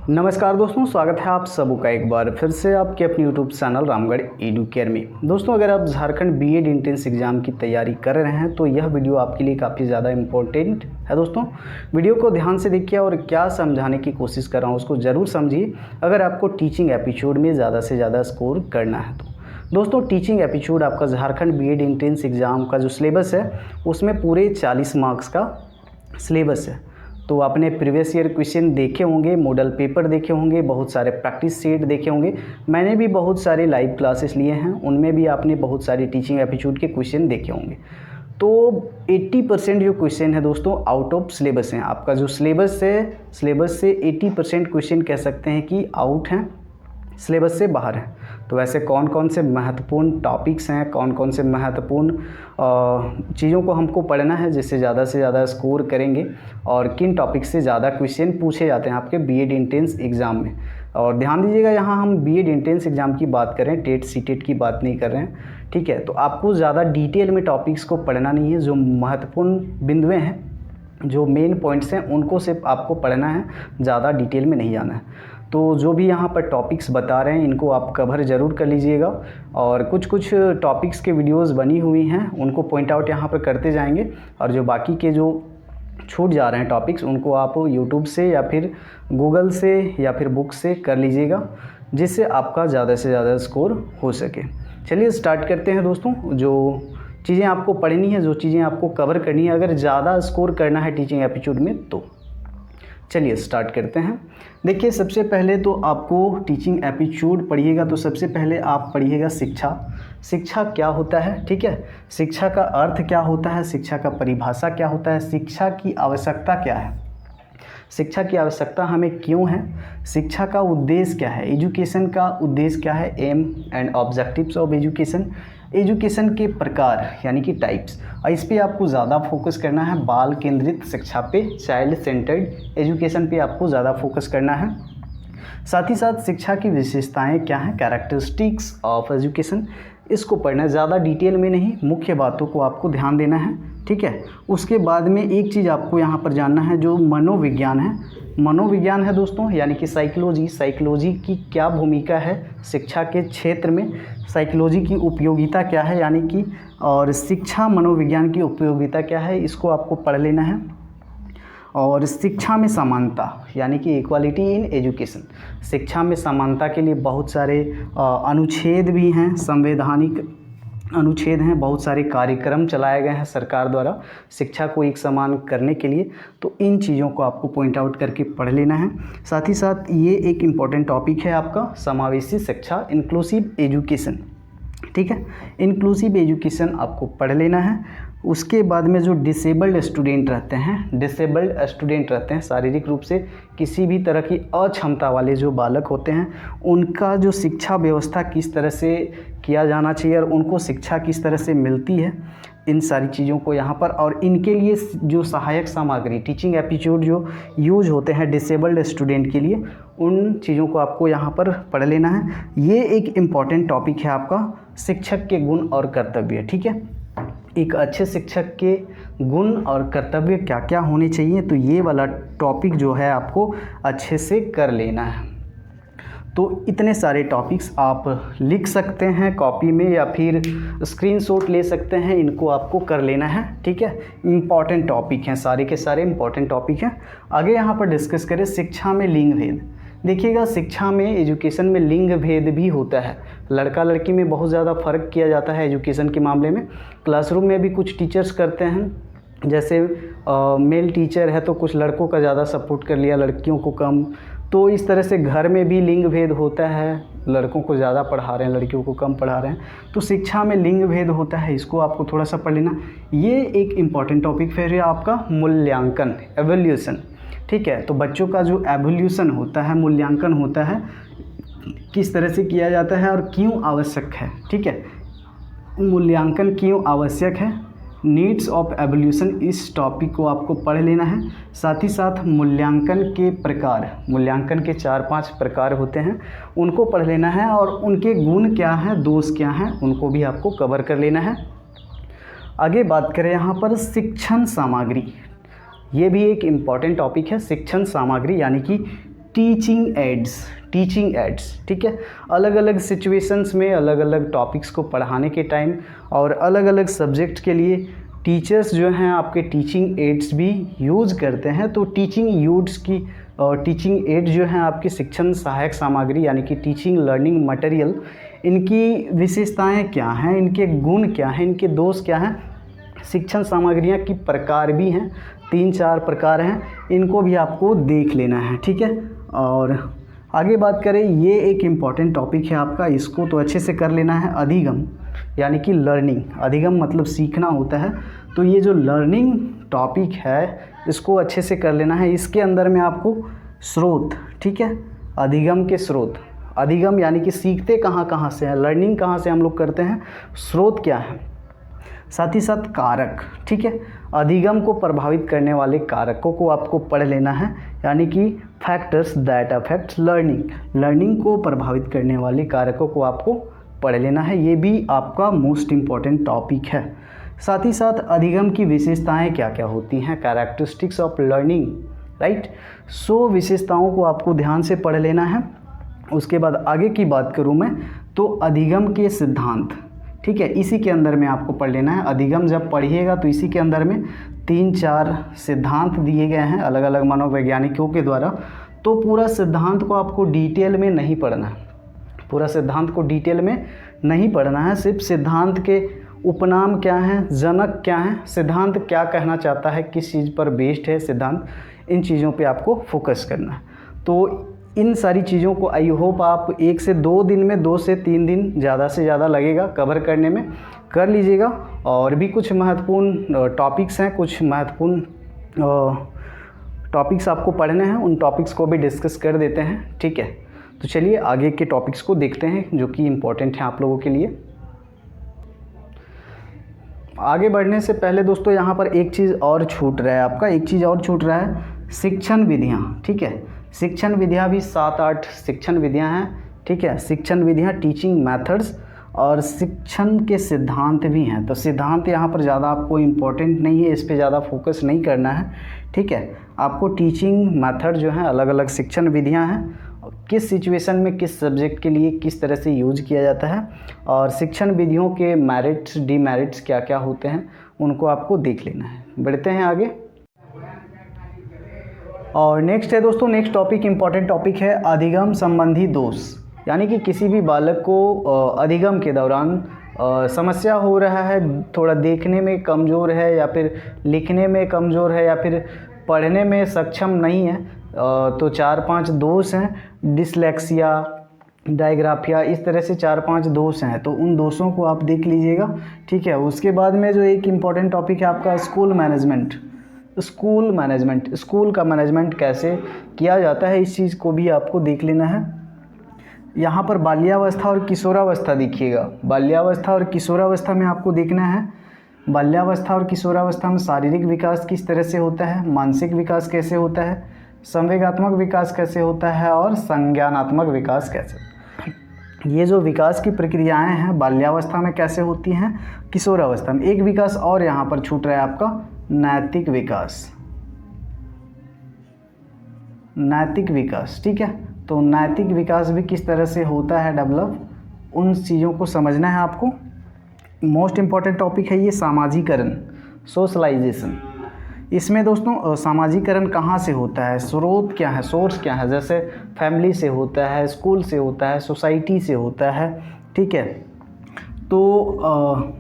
नमस्कार दोस्तों, स्वागत है आप सबों का एक बार फिर से आपके अपने YouTube channel Ramgarh edu care में। दोस्तों, अगर आप झारखंड बीएड एंट्रेंस एग्ज़ाम की तैयारी कर रहे हैं तो यह वीडियो आपके लिए काफ़ी ज़्यादा इम्पोर्टेंट है। दोस्तों, वीडियो को ध्यान से देखिए और क्या समझाने की कोशिश कर रहा हूँ उसको ज़रूर समझिए अगर आपको टीचिंग एप्टीट्यूड में ज़्यादा से ज़्यादा स्कोर करना है तो। दोस्तों, टीचिंग एप्टीट्यूड आपका झारखंड बीएड एंट्रेंस एग्ज़ाम का जो सिलेबस है उसमें पूरे 40 मार्क्स का सिलेबस है। तो आपने प्रीवियस ईयर क्वेश्चन देखे होंगे, मॉडल पेपर देखे होंगे, बहुत सारे प्रैक्टिस सेट देखे होंगे। मैंने भी बहुत सारे लाइव क्लासेस लिए हैं, उनमें भी आपने बहुत सारे टीचिंग एप्टीट्यूड के क्वेश्चन देखे होंगे। तो 80% जो क्वेश्चन है दोस्तों आउट ऑफ सिलेबस हैं। आपका जो सिलेबस है, सिलेबस से 80% क्वेश्चन कह सकते हैं कि आउट हैं, सिलेबस से बाहर हैं। तो वैसे कौन कौन से महत्वपूर्ण टॉपिक्स हैं, कौन कौन से महत्वपूर्ण चीज़ों को हमको पढ़ना है जिससे ज़्यादा से ज़्यादा स्कोर करेंगे, और किन टॉपिक से ज़्यादा क्वेश्चन पूछे जाते हैं आपके बीएड एंट्रेंस एग्ज़ाम में। और ध्यान दीजिएगा, यहाँ हम बीएड एंट्रेंस एग्ज़ाम की बात कर रहे हैं, टेट सीटेट की बात नहीं कर रहे हैं, ठीक है। तो आपको ज़्यादा डिटेल में टॉपिक्स को पढ़ना नहीं है। जो महत्वपूर्ण बिंदुएँ हैं, जो मेन पॉइंट्स हैं, उनको सिर्फ आपको पढ़ना है, ज़्यादा डिटेल में नहीं जाना है। तो जो भी यहाँ पर टॉपिक्स बता रहे हैं इनको आप कवर ज़रूर कर लीजिएगा, और कुछ कुछ टॉपिक्स के वीडियोस बनी हुई हैं उनको पॉइंट आउट यहाँ पर करते जाएंगे, और जो बाकी के जो छूट जा रहे हैं टॉपिक्स उनको आप यूट्यूब से या फिर गूगल से या फिर बुक से कर लीजिएगा, जिससे आपका ज़्यादा से ज़्यादा स्कोर हो सके। चलिए स्टार्ट करते हैं दोस्तों। जो चीज़ें आपको पढ़नी है, जो चीज़ें आपको कवर करनी है अगर ज़्यादा स्कोर करना है टीचिंग एप्टीट्यूड में, तो चलिए स्टार्ट करते हैं। देखिए, सबसे पहले तो आपको टीचिंग एप्टीट्यूड पढ़िएगा तो सबसे पहले आप पढ़िएगा शिक्षा। शिक्षा क्या होता है, ठीक है। शिक्षा का अर्थ क्या होता है, शिक्षा का परिभाषा क्या होता है, शिक्षा की आवश्यकता क्या है, शिक्षा की आवश्यकता हमें क्यों है, शिक्षा का उद्देश्य क्या है, एजुकेशन का उद्देश्य क्या है, aim and objectives of education, education के प्रकार यानी कि टाइप्स, और इस पे आपको ज़्यादा फोकस करना है। बाल केंद्रित शिक्षा पे, चाइल्ड सेंटर्ड एजुकेशन पे आपको ज़्यादा फोकस करना है। साथ ही साथ शिक्षा की विशेषताएं क्या हैं, कैरेक्टरिस्टिक्स ऑफ एजुकेशन, इसको पढ़ना है, ज़्यादा डिटेल में नहीं, मुख्य बातों को आपको ध्यान देना है, ठीक है। उसके बाद में एक चीज़ आपको यहाँ पर जानना है, जो मनोविज्ञान है। मनोविज्ञान है दोस्तों, यानी कि साइकोलॉजी। साइकोलॉजी की क्या भूमिका है शिक्षा के क्षेत्र में, साइकोलॉजी की उपयोगिता क्या है, यानी कि और शिक्षा मनोविज्ञान की उपयोगिता क्या है, इसको आपको पढ़ लेना है। और शिक्षा में समानता यानी कि इक्वालिटी इन एजुकेशन, शिक्षा में समानता के लिए बहुत सारे अनुच्छेद भी हैं, संवैधानिक अनुच्छेद हैं, बहुत सारे कार्यक्रम चलाए गए हैं सरकार द्वारा शिक्षा को एक समान करने के लिए। तो इन चीज़ों को आपको पॉइंट आउट करके पढ़ लेना है। साथ ही साथ ये एक इम्पॉर्टेंट टॉपिक है आपका समावेशी शिक्षा, इंक्लूसिव एजुकेशन, ठीक है। इंक्लूसिव एजुकेशन आपको पढ़ लेना है। उसके बाद में जो डिसेबल्ड स्टूडेंट रहते हैं, शारीरिक रूप से किसी भी तरह की अक्षमता वाले जो बालक होते हैं, उनका जो शिक्षा व्यवस्था किस तरह से किया जाना चाहिए और उनको शिक्षा किस तरह से मिलती है, इन सारी चीज़ों को यहाँ पर, और इनके लिए जो सहायक सामग्री टीचिंग एप्टीट्यूड जो यूज होते हैं डिसेबल्ड स्टूडेंट के लिए, उन चीज़ों को आपको यहाँ पर पढ़ लेना है। ये एक इम्पॉर्टेंट टॉपिक है आपका, शिक्षक के गुण और कर्तव्य, ठीक है। एक अच्छे शिक्षक के गुण और कर्तव्य क्या क्या होने चाहिए, तो ये वाला टॉपिक जो है आपको अच्छे से कर लेना है। तो इतने सारे टॉपिक्स आप लिख सकते हैं कॉपी में या फिर स्क्रीनशॉट ले सकते हैं, इनको आपको कर लेना है, ठीक है। इम्पॉर्टेंट टॉपिक हैं, सारे के सारे इम्पॉर्टेंट टॉपिक हैं। आगे यहाँ पर डिस्कस करें शिक्षा में लिंग भेद। देखिएगा, शिक्षा में, एजुकेशन में लिंग भेद भी होता है। लड़का लड़की में बहुत ज़्यादा फ़र्क किया जाता है एजुकेशन के मामले में। क्लासरूम में भी कुछ टीचर्स करते हैं, जैसे मेल टीचर है तो कुछ लड़कों का ज़्यादा सपोर्ट कर लिया, लड़कियों को कम। तो इस तरह से घर में भी लिंग भेद होता है, लड़कों को ज़्यादा पढ़ा रहे हैं, लड़कियों को कम पढ़ा रहे हैं। तो शिक्षा में लिंग भेद होता है, इसको आपको थोड़ा सा पढ़ लेना। ये एक इम्पॉर्टेंट टॉपिक फिर है आपका मूल्यांकन, एवोल्यूशन, ठीक है। तो बच्चों का जो एवोल्यूशन होता है, मूल्यांकन होता है, किस तरह से किया जाता है और क्यों आवश्यक है, ठीक है। मूल्यांकन क्यों आवश्यक है, नीड्स ऑफ एवोल्यूशन, इस टॉपिक को आपको पढ़ लेना है। साथ ही साथ मूल्यांकन के प्रकार, मूल्यांकन के 4-5 प्रकार होते हैं, उनको पढ़ लेना है, और उनके गुण क्या हैं, दोष क्या हैं, उनको भी आपको कवर कर लेना है। आगे बात करें यहाँ पर शिक्षण सामग्री, ये भी एक इम्पॉर्टेंट टॉपिक है। शिक्षण सामग्री यानी कि टीचिंग एड्स, ठीक है। अलग अलग सिचुएशंस में अलग अलग टॉपिक्स को पढ़ाने के टाइम और अलग अलग सब्जेक्ट के लिए टीचर्स जो हैं आपके टीचिंग एड्स भी यूज़ करते हैं। तो टीचिंग एड्स जो हैं आपकी शिक्षण सहायक सामग्री यानी कि टीचिंग लर्निंग मटेरियल, इनकी विशेषताएं क्या हैं, इनके गुण क्या हैं, इनके दोष क्या हैं। शिक्षण सामग्रियाँ की प्रकार भी हैं, 3-4 प्रकार हैं, इनको भी आपको देख लेना है, ठीक है। और आगे बात करें, ये एक इम्पॉर्टेंट टॉपिक है आपका, इसको तो अच्छे से कर लेना है। अधिगम यानी कि लर्निंग, अधिगम मतलब सीखना होता है। तो ये जो लर्निंग टॉपिक है इसको अच्छे से कर लेना है। इसके अंदर में आपको स्रोत, ठीक है, अधिगम के स्रोत, अधिगम यानी कि सीखते कहाँ से हैं, लर्निंग कहाँ से हम लोग करते हैं, स्रोत क्या है, साथ ही साथ कारक, ठीक है। अधिगम को प्रभावित करने वाले कारकों को आपको पढ़ लेना है, यानी कि फैक्टर्स दैट अफेक्ट लर्निंग को प्रभावित करने वाले कारकों को आपको पढ़ लेना है। ये भी आपका मोस्ट इम्पॉर्टेंट टॉपिक है। साथ ही साथ अधिगम की विशेषताएं क्या क्या होती हैं, कैरेक्टरिस्टिक्स ऑफ लर्निंग, राइट। सो विशेषताओं को आपको ध्यान से पढ़ लेना है। उसके बाद आगे की बात करूँ मैं तो अधिगम के सिद्धांत, ठीक है, इसी के अंदर में आपको पढ़ लेना है। अधिगम जब पढ़िएगा तो इसी के अंदर में 3-4 सिद्धांत दिए गए हैं अलग अलग मनोवैज्ञानिकों के द्वारा। तो पूरा सिद्धांत को आपको डिटेल में नहीं पढ़ना है, पूरा सिद्धांत को डिटेल में नहीं पढ़ना है, सिर्फ सिद्धांत के उपनाम क्या हैं, जनक क्या हैं, सिद्धांत क्या कहना चाहता है, किस चीज़ पर बेस्ड है सिद्धांत, इन चीज़ों पे आपको फोकस करना है। तो इन सारी चीज़ों को आई होप आप 1 से 2 दिन में, 2 से 3 दिन ज़्यादा से ज़्यादा लगेगा कवर करने में, कर लीजिएगा। और भी कुछ महत्वपूर्ण टॉपिक्स हैं, कुछ महत्वपूर्ण टॉपिक्स आपको पढ़ने हैं, उन टॉपिक्स को भी डिस्कस कर देते हैं, ठीक है। तो चलिए आगे के टॉपिक्स को देखते हैं जो कि इम्पोर्टेंट हैं आप लोगों के लिए। आगे बढ़ने से पहले दोस्तों यहाँ पर एक चीज़ और छूट रहा है आपका, एक चीज़ और छूट रहा है, शिक्षण विधियाँ, ठीक है। शिक्षण विधियाँ भी 7-8 शिक्षण विधियाँ हैं, ठीक है। शिक्षण विधियाँ, टीचिंग मेथड्स और शिक्षण के सिद्धांत भी हैं। तो सिद्धांत यहाँ पर ज़्यादा आपको इम्पोर्टेंट नहीं है, इस पे ज़्यादा फोकस नहीं करना है, ठीक है। आपको टीचिंग मेथड जो है, अलग अलग शिक्षण विधियाँ हैं, किस सिचुएशन में किस सब्जेक्ट के लिए किस तरह से यूज किया जाता है, और शिक्षण विधियों के मेरिट्स डीमेरिट्स क्या क्या होते हैं, उनको आपको देख लेना है। बढ़ते हैं आगे। और नेक्स्ट है दोस्तों, नेक्स्ट टॉपिक इम्पॉर्टेंट टॉपिक है अधिगम संबंधी दोष, यानी कि किसी भी बालक को अधिगम के दौरान समस्या हो रहा है, थोड़ा देखने में कमज़ोर है या फिर लिखने में कमज़ोर है या फिर पढ़ने में सक्षम नहीं है, तो 4-5 दोष हैं, डिसलेक्सिया, डायग्राफिया, इस तरह से 4-5 दोष हैं। तो उन दोषों को आप देख लीजिएगा, ठीक है। उसके बाद में जो एक इम्पॉर्टेंट टॉपिक है आपका स्कूल मैनेजमेंट, स्कूल का मैनेजमेंट कैसे किया जाता है, इस चीज़ को भी आपको देख लेना है। यहाँ पर बाल्यावस्था और किशोरावस्था देखिएगा, बाल्यावस्था और किशोरावस्था में आपको देखना है, बाल्यावस्था और किशोरावस्था में शारीरिक विकास किस तरह से होता है, मानसिक विकास कैसे होता है, संवेगात्मक विकास कैसे होता है और संज्ञानात्मक विकास कैसे। ये जो विकास की प्रक्रियाएं हैं बाल्यावस्था में कैसे होती हैं, किशोरावस्था में। एक विकास और यहाँ पर छूट रहा है आपका, नैतिक विकास, ठीक है। तो नैतिक विकास भी किस तरह से होता है डेवलप, उन चीज़ों को समझना है आपको। मोस्ट इम्पॉर्टेंट टॉपिक है ये सामाजिकरण, सोशलाइजेशन। इसमें दोस्तों सामाजिकरण कहाँ से होता है, स्रोत क्या है, सोर्स क्या है, जैसे फैमिली से होता है, स्कूल से होता है, सोसाइटी से होता है, ठीक है। तो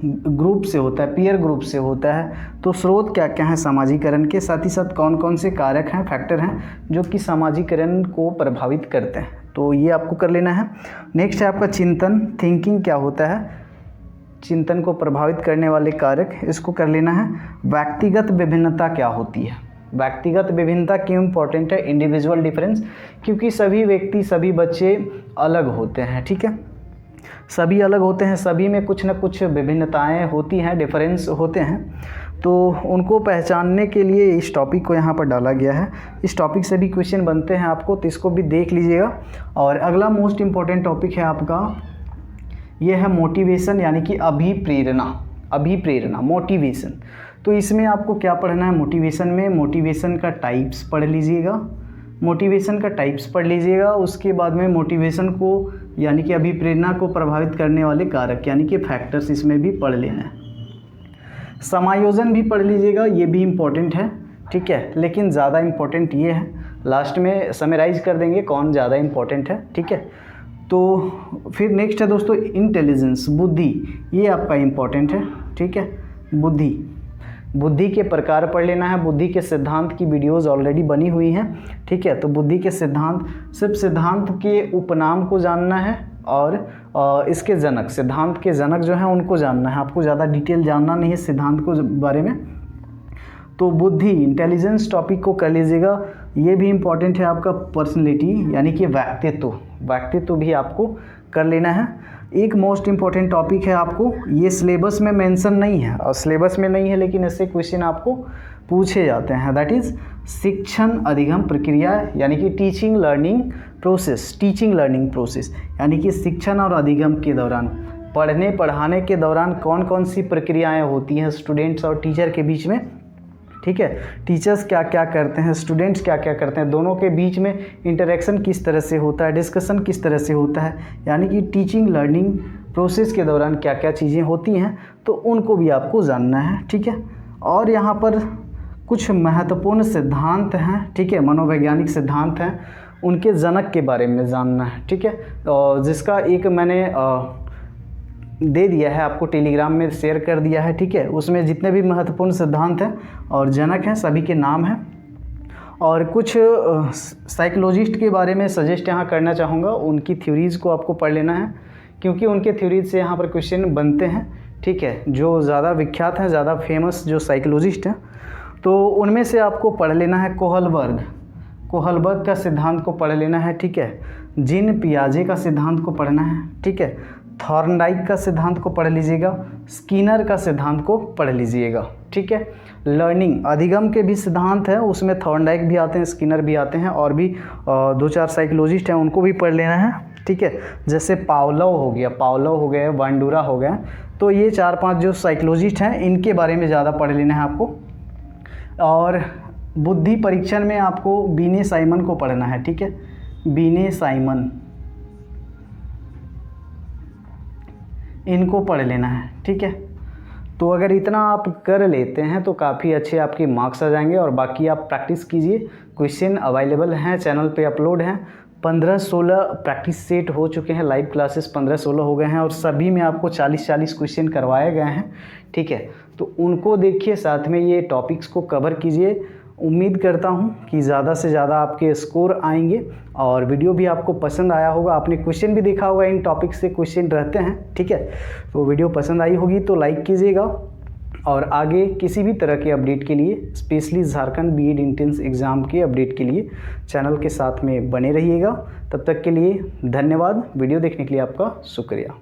ग्रुप से होता है, पीयर ग्रुप से होता है। तो स्रोत क्या क्या है सामाजिकरण के, साथ ही साथ कौन कौन से कारक हैं, फैक्टर हैं जो कि सामाजिकरण को प्रभावित करते हैं, तो ये आपको कर लेना है। नेक्स्ट है आपका चिंतन, थिंकिंग क्या होता है, चिंतन को प्रभावित करने वाले कारक, इसको कर लेना है। व्यक्तिगत विभिन्नता क्या होती है, व्यक्तिगत विभिन्नता क्यों इम्पोर्टेंट है, इंडिविजुअल डिफरेंस, क्योंकि सभी व्यक्ति सभी बच्चे अलग होते हैं, ठीक है। सभी अलग होते हैं, सभी में कुछ न कुछ विभिन्नताएं होती हैं, डिफरेंस होते हैं। तो उनको पहचानने के लिए इस टॉपिक को यहाँ पर डाला गया है। इस टॉपिक से भी क्वेश्चन बनते हैं आपको, तो इसको भी देख लीजिएगा। और अगला मोस्ट इम्पॉर्टेंट टॉपिक है आपका, ये है मोटिवेशन, यानी कि अभिप्रेरणा मोटिवेशन। तो इसमें आपको क्या पढ़ना है, मोटिवेशन में मोटिवेशन का टाइप्स पढ़ लीजिएगा, मोटिवेशन का टाइप्स पढ़ लीजिएगा। उसके बाद में मोटिवेशन को यानी कि अभिप्रेरणा को प्रभावित करने वाले कारक यानी कि फैक्टर्स इसमें भी पढ़ लेना है। समायोजन भी पढ़ लीजिएगा, ये भी इम्पोर्टेंट है, ठीक है, लेकिन ज़्यादा इम्पोर्टेंट ये है, लास्ट में समराइज़ कर देंगे कौन ज़्यादा इम्पोर्टेंट है, ठीक है। तो फिर नेक्स्ट है दोस्तों इंटेलिजेंस, बुद्धि, ये आपका इम्पोर्टेंट है, ठीक है। बुद्धि के प्रकार पढ़ लेना है। बुद्धि के सिद्धांत की वीडियोस ऑलरेडी बनी हुई हैं, ठीक है। तो बुद्धि के सिद्धांत, सिर्फ सिद्धांत के उपनाम को जानना है और इसके जनक, सिद्धांत के जनक जो हैं उनको जानना है, आपको ज़्यादा डिटेल जानना नहीं है सिद्धांत को बारे में। तो बुद्धि, इंटेलिजेंस टॉपिक को कर लीजिएगा। ये भी इम्पॉर्टेंट है आपका पर्सनैलिटी यानी कि व्यक्तित्व भी आपको कर लेना है। एक मोस्ट इम्पॉर्टेंट टॉपिक है आपको, ये सिलेबस में मेंशन नहीं है और सिलेबस में नहीं है लेकिन इससे क्वेश्चन आपको पूछे जाते हैं, दैट इज़ शिक्षण अधिगम प्रक्रिया यानी कि टीचिंग लर्निंग प्रोसेस यानी कि शिक्षण और अधिगम के दौरान, पढ़ने पढ़ाने के दौरान कौन कौन सी प्रक्रियाएं होती हैं स्टूडेंट्स और टीचर के बीच में, ठीक है। टीचर्स क्या क्या करते हैं, स्टूडेंट्स क्या क्या करते हैं, दोनों के बीच में इंटरेक्शन किस तरह से होता है, डिस्कशन किस तरह से होता है, यानी कि टीचिंग लर्निंग प्रोसेस के दौरान क्या क्या चीज़ें होती हैं, तो उनको भी आपको जानना है, ठीक है। और यहाँ पर कुछ महत्वपूर्ण सिद्धांत हैं, ठीक है, मनोवैज्ञानिक सिद्धांत हैं, उनके जनक के बारे में जानना है, ठीक है। और जिसका एक मैंने दे दिया है आपको, टेलीग्राम में शेयर कर दिया है, ठीक है। उसमें जितने भी महत्वपूर्ण सिद्धांत हैं और जनक हैं सभी के नाम हैं। और कुछ साइकोलॉजिस्ट के बारे में सजेस्ट यहाँ करना चाहूँगा, उनकी थ्योरीज़ को आपको पढ़ लेना है क्योंकि उनके थ्योरीज से यहाँ पर क्वेश्चन बनते हैं, ठीक है। जो ज़्यादा विख्यात हैं, ज़्यादा फेमस जो साइकोलॉजिस्ट हैं, तो उनमें से आपको पढ़ लेना है कोहलबर्ग का सिद्धांत को पढ़ लेना है, ठीक है। जीन पियाजे का सिद्धांत को पढ़ना है, ठीक है। थॉर्नडाइक का सिद्धांत को पढ़ लीजिएगा, स्किनर का सिद्धांत को पढ़ लीजिएगा, ठीक है। लर्निंग, अधिगम के भी सिद्धांत हैं, उसमें थॉर्नडाइक भी आते हैं, स्किनर भी आते हैं, और भी 2-4 साइकोलॉजिस्ट हैं, उनको भी पढ़ लेना है, ठीक है। जैसे पावलोव हो गया, बांडुरा हो गया, तो ये 4-5 जो साइकोलॉजिस्ट हैं इनके बारे में ज़्यादा पढ़ लेना है आपको। और बुद्धि परीक्षण में आपको बीने साइमन को पढ़ना है, ठीक है, बीने साइमन, इनको पढ़ लेना है, ठीक है। तो अगर इतना आप कर लेते हैं तो काफ़ी अच्छे आपके मार्क्स आ जाएंगे। और बाकी आप प्रैक्टिस कीजिए, क्वेश्चन अवेलेबल हैं, चैनल पे अपलोड हैं। 15-16 प्रैक्टिस सेट हो चुके हैं, लाइव क्लासेस 15-16 हो गए हैं और सभी में आपको 40-40 क्वेश्चन करवाए गए हैं, ठीक है। तो उनको देखिए, साथ में ये टॉपिक्स को कवर कीजिए। उम्मीद करता हूँ कि ज़्यादा से ज़्यादा आपके स्कोर आएंगे और वीडियो भी आपको पसंद आया होगा। आपने क्वेश्चन भी देखा होगा, इन टॉपिक से क्वेश्चन रहते हैं, ठीक है। तो वीडियो पसंद आई होगी तो लाइक कीजिएगा और आगे किसी भी तरह के अपडेट के लिए, specially Jharkhand BEd entrance exam के अपडेट के लिए चैनल के साथ में बने रहिएगा। तब तक के लिए धन्यवाद। वीडियो देखने के लिए आपका शुक्रिया।